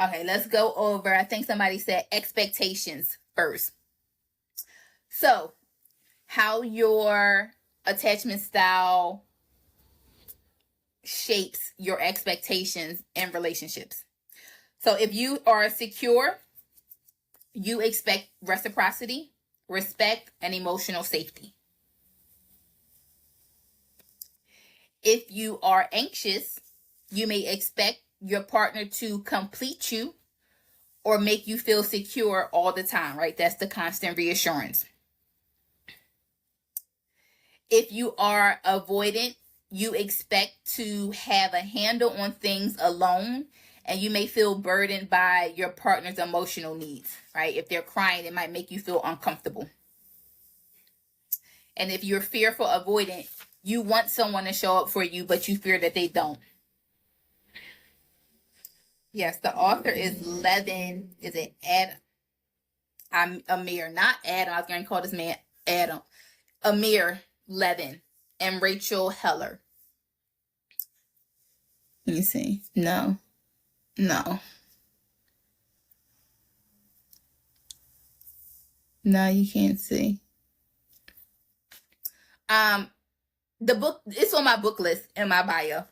Okay, let's go over, I think somebody said expectations first. So, how your attachment style shapes your expectations in relationships. So if you are secure, you expect reciprocity, respect, and emotional safety. If you are anxious, you may expect your partner to complete you or make you feel secure all the time, right? That's the constant reassurance. If you are avoidant, you expect to have a handle on things alone, and you may feel burdened by your partner's emotional needs, right? If they're crying, it might make you feel uncomfortable. And if you're fearful avoidant, you want someone to show up for you, but you fear that they don't. Yes, the author is Levin. Is it Adam? I'm Amir, not Adam. I was going to call this man Adam. Amir Levin and Rachel Heller. Let me see. No. No, you can't see. The book, it's on my book list in my bio.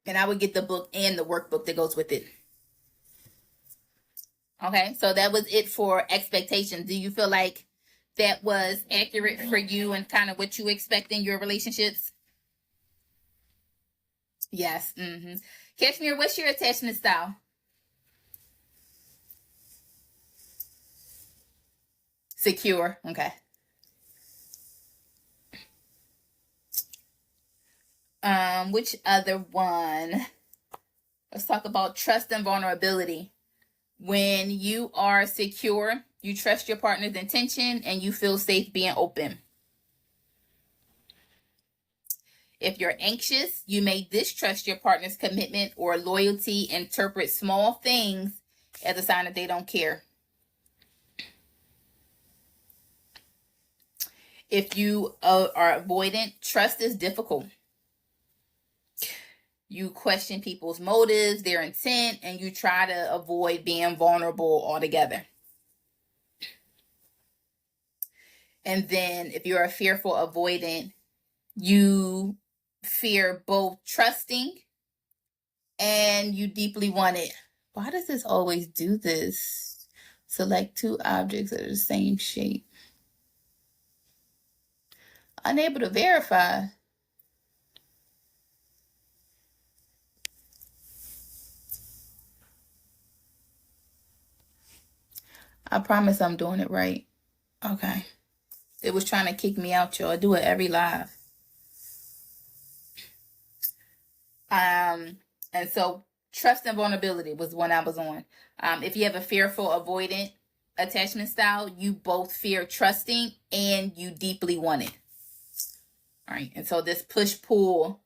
And I would get the book and the workbook that goes with it. Okay, so that was it for expectations. Do you feel like that was accurate for you and kind of what you expect in your relationships? Yes. Kashmir, what's your attachment style? Secure. Okay. Which other one? Let's talk about trust and vulnerability. When you are secure, you trust your partner's intention and you feel safe being open. If you're anxious, you may distrust your partner's commitment or loyalty, interpret small things as a sign that they don't care. If you are avoidant, trust is difficult. You question people's motives, their intent, and you try to avoid being vulnerable altogether. And then if you're a fearful avoidant, you fear both trusting and you deeply want it. Why does this always do this? Select two objects that are the same shape. Unable to verify. I promise I'm doing it right. Okay. It was trying to kick me out, y'all. I do it every live. And so trust and vulnerability was one I was on. If you have a fearful avoidant attachment style, you both fear trusting and you deeply want it. All right. And so this push-pull,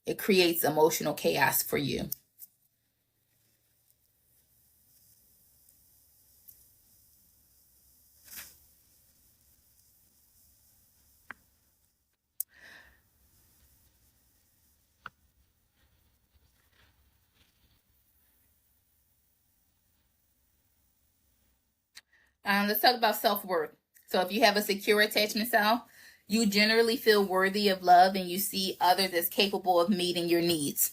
it creates emotional chaos for you. Let's talk about self-worth. So if you have a secure attachment style, you generally feel worthy of love and you see others as capable of meeting your needs.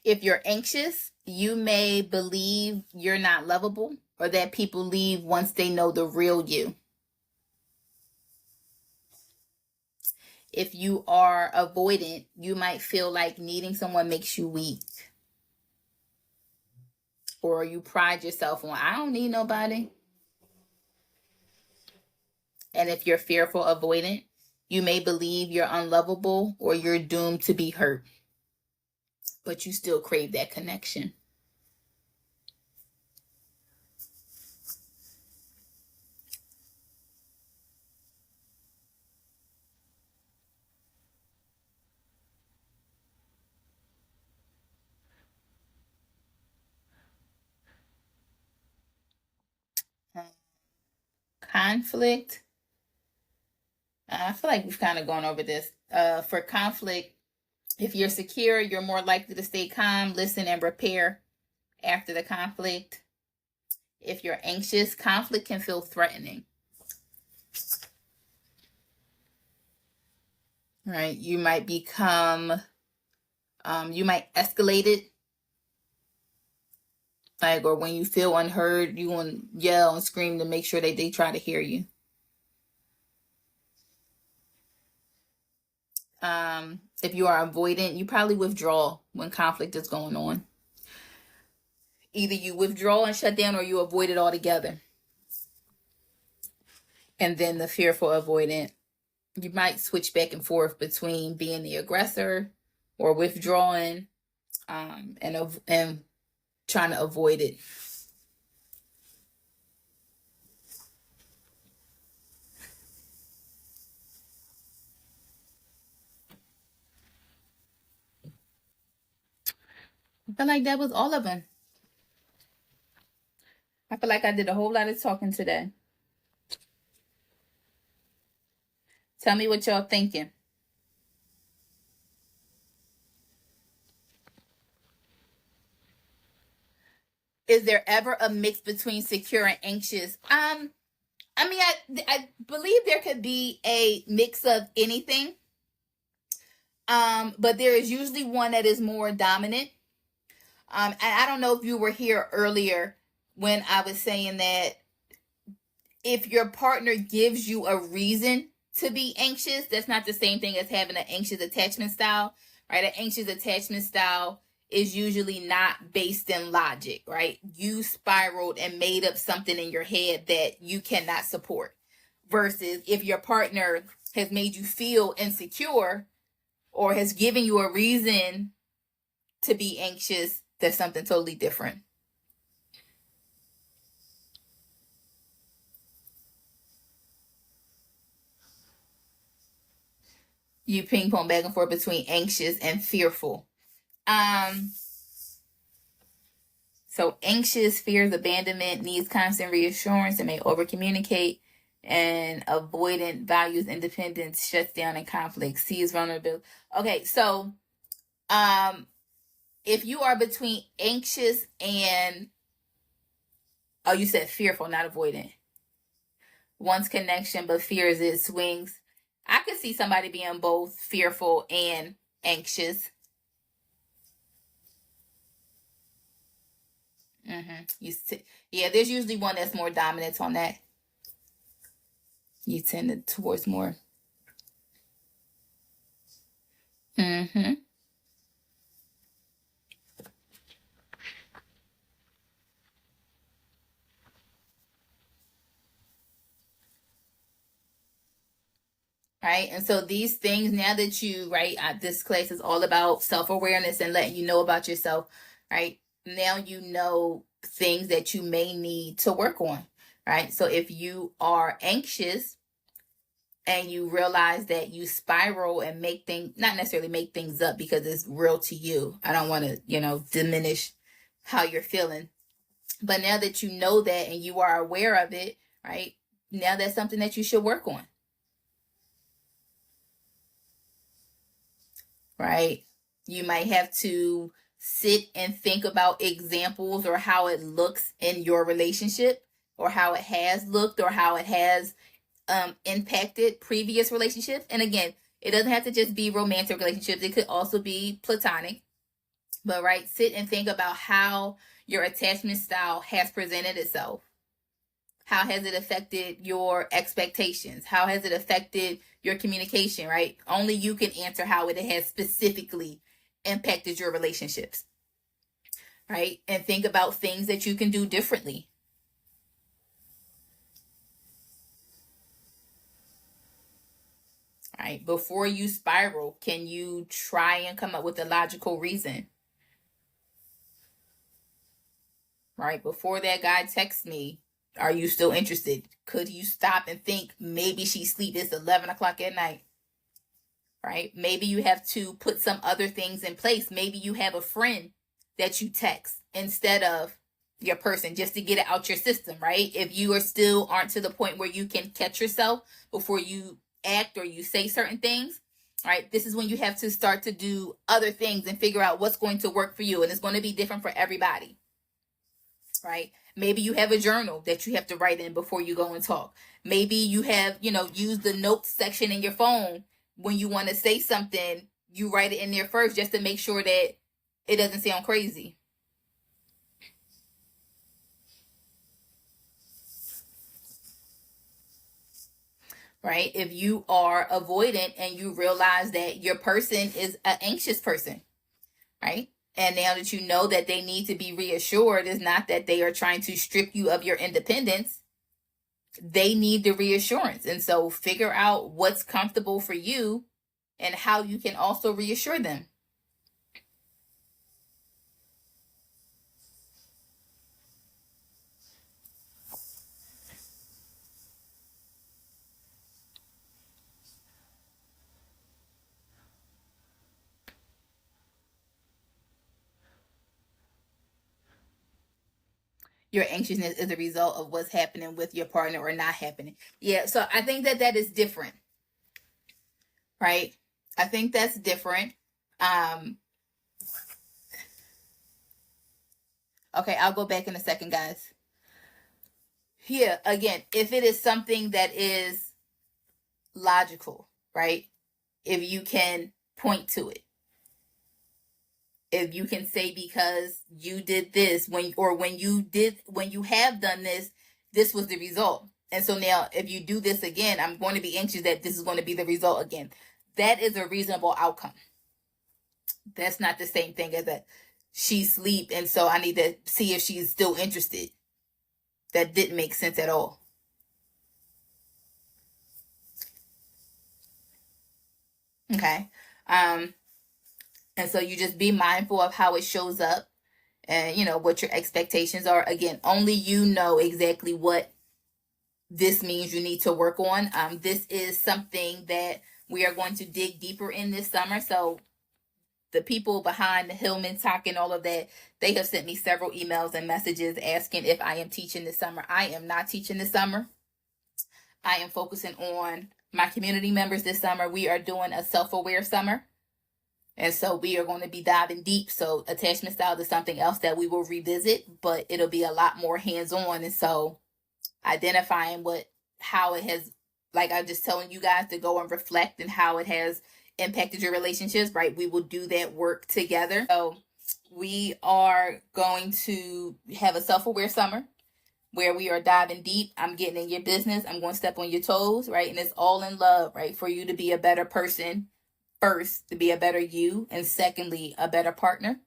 If you're anxious, you may believe you're not lovable or that people leave once they know the real you. If you are avoidant, you might feel like needing someone makes you weak. Or you pride yourself on, I don't need nobody. And if you're fearful avoidant, you may believe you're unlovable or you're doomed to be hurt. But you still crave that connection. Conflict. I feel like we've kind of gone over this. For conflict, if you're secure, you're more likely to stay calm, listen, and repair after the conflict. If you're anxious, conflict can feel threatening. Right? You might become, you might escalate it. Like, or when you feel unheard, you want to yell and scream to make sure that they try to hear you. If you are avoidant, you probably withdraw when conflict is going on. Either you withdraw and shut down, or you avoid it altogether. And then the fearful avoidant, you might switch back and forth between being the aggressor or withdrawing, and trying to avoid it. I feel like that was all of them. I feel like I did a whole lot of talking today. Tell me what y'all thinking. Is there ever a mix between secure and anxious? I believe there could be a mix of anything. But there is usually one that is more dominant. And I don't know if you were here earlier when I was saying that if your partner gives you a reason to be anxious, that's not the same thing as having an anxious attachment style, right? An anxious attachment style is usually not based in logic, right? You spiraled and made up something in your head that you cannot support. Versus if your partner has made you feel insecure or has given you a reason to be anxious, that's something totally different. You ping pong back and forth between anxious and fearful. So anxious fears abandonment, needs constant reassurance, and may over communicate. And avoidant values independence, shuts down in conflict, sees vulnerability. Okay, so if you are between anxious and, oh, you said fearful, not avoidant. Wants connection but fears it, swings. I could see somebody being both fearful and anxious. Yeah, there's usually one that's more dominant on that. You tend towards more. Right. And so these things, now that you, right, this class is all about self-awareness and letting you know about yourself, right? Now you know things that you may need to work on, right? So if you are anxious and you realize that you spiral and make things, not necessarily make things up because it's real to you. I don't want to, diminish how you're feeling. But now that you know that and you are aware of it, right? Now that's something that you should work on. Right? You might have to sit and think about examples or how it looks in your relationship, or how it has looked, or how it has impacted previous relationships. And again, it doesn't have to just be romantic relationships. It could also be platonic. But right, sit and think about how your attachment style has presented itself. How has it affected your expectations? How has it affected your communication, right? Only you can answer how it has specifically impacted your relationships, right? And think about things that you can do differently. Right? Before you spiral, can you try and come up with a logical reason? Right? Before that guy texts me, are you still interested? Could you stop and think maybe she's asleep? It's 11 o'clock at night. Right? Maybe you have to put some other things in place. Maybe you have a friend that you text instead of your person, just to get it out your system, right? If you are still aren't to the point where you can catch yourself before you act or you say certain things, right? This is when you have to start to do other things and figure out what's going to work for you. And it's going to be different for everybody, right? Maybe you have a journal that you have to write in before you go and talk. Maybe you have, use the notes section in your phone. When you want to say something, you write it in there first just to make sure that it doesn't sound crazy. right? If you are avoidant and you realize that your person is an anxious person, right? And now that you know that they need to be reassured, is not that they are trying to strip you of your independence. They need the reassurance. And so figure out what's comfortable for you and how you can also reassure them. Your anxiousness is a result of what's happening with your partner or not happening. Yeah, so I think that that is different, right? I think that's different. Um, okay, I'll go back in a second, guys. Here, again, if it is something that is logical, right? If you can point to it, if you can say because you did this when you have done this, this was the result. And so now if you do this again, I'm going to be anxious that this is going to be the result again. That is a reasonable outcome. That's not the same thing as that she's asleep and so I need to see if she's still interested. That didn't make sense at all. Okay. And so you just be mindful of how it shows up and what your expectations are. Again, only you know exactly what this means you need to work on. This is something that we are going to dig deeper in this summer. So the people behind the Hillman Talk and all of that, they have sent me several emails and messages asking if I am teaching this summer. I am not teaching this summer. I am focusing on my community members this summer. We are doing a self-aware summer. And so we are going to be diving deep. So attachment style is something else that we will revisit, but it'll be a lot more hands-on. And so identifying how it has, like I'm just telling you guys to go and reflect and how it has impacted your relationships, right? We will do that work together. So we are going to have a self-aware summer where we are diving deep. I'm getting in your business. I'm going to step on your toes, right? And it's all in love, right? For you to be a better person first, to be a better you, and secondly, a better partner.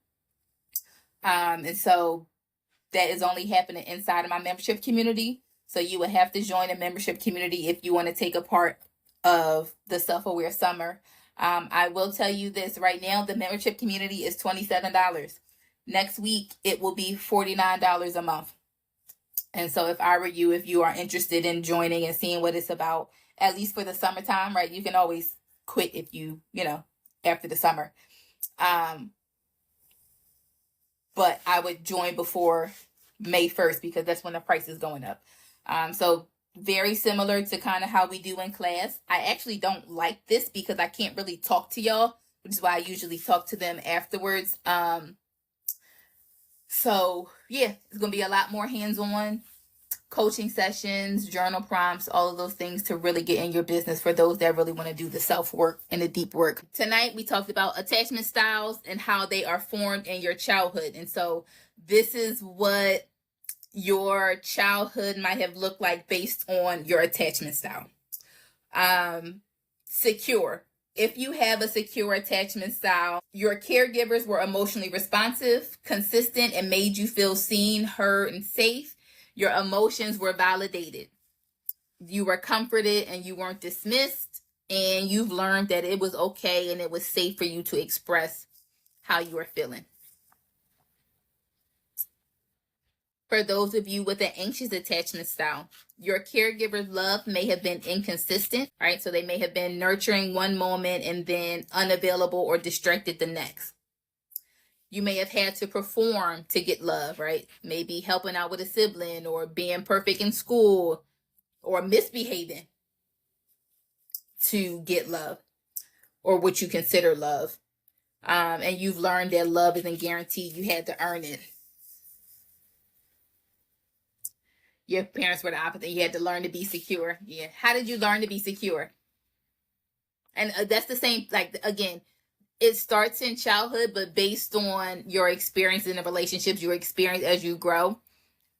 And so that is only happening inside of my membership community. So you would have to join a membership community if you want to take a part of the self-aware summer. I will tell you this right now, the membership community is $27. Next week, it will be $49 a month. And so if I were you, if you are interested in joining and seeing what it's about, at least for the summertime, right? You can always quit if after the summer. But I would join before May 1st because that's when the price is going up. So very similar to kind of how we do in class. I actually don't like this because I can't really talk to y'all, which is why I usually talk to them afterwards. So yeah, it's going to be a lot more hands-on coaching sessions, journal prompts, all of those things to really get in your business for those that really want to do the self-work and the deep work. Tonight, we talked about attachment styles and how they are formed in your childhood. And so this is what your childhood might have looked like based on your attachment style. Secure. If you have a secure attachment style, your caregivers were emotionally responsive, consistent, and made you feel seen, heard, and safe. Your emotions were validated. You were comforted and you weren't dismissed. And you've learned that it was okay and it was safe for you to express how you were feeling. For those of you with an anxious attachment style, your caregiver's love may have been inconsistent, right? So they may have been nurturing one moment and then unavailable or distracted the next. You may have had to perform to get love, right? Maybe helping out with a sibling or being perfect in school or misbehaving to get love or what you consider love. And you've learned that love isn't guaranteed. You had to earn it. Your parents were the opposite. You had to learn to be secure. Yeah. How did you learn to be secure? And that's the same, like, again, it starts in childhood, but based on your experience in the relationships, your experience as you grow,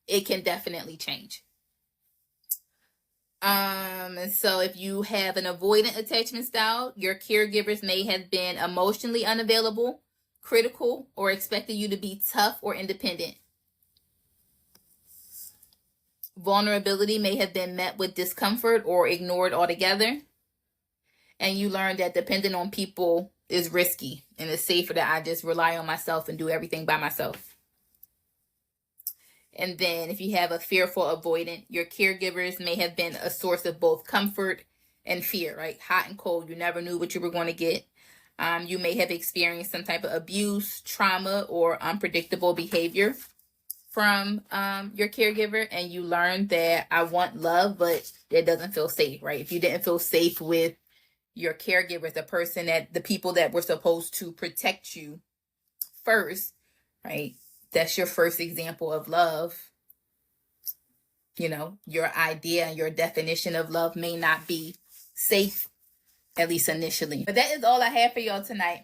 it can definitely change. And so if you have an avoidant attachment style, your caregivers may have been emotionally unavailable, critical, or expected you to be tough or independent. Vulnerability may have been met with discomfort or ignored altogether. And you learn that depending on people is risky, and it's safer that I just rely on myself and do everything by myself. And then if you have a fearful avoidant, your caregivers may have been a source of both comfort and fear, right? Hot and cold. You never knew what you were going to get. You may have experienced some type of abuse, trauma, or unpredictable behavior from your caregiver, and you learn that I want love, but it doesn't feel safe, right? If you didn't feel safe with your caregiver, the people that were supposed to protect you first, right? That's your first example of love. You know, your idea and your definition of love may not be safe, at least initially. But that is all I have for y'all tonight.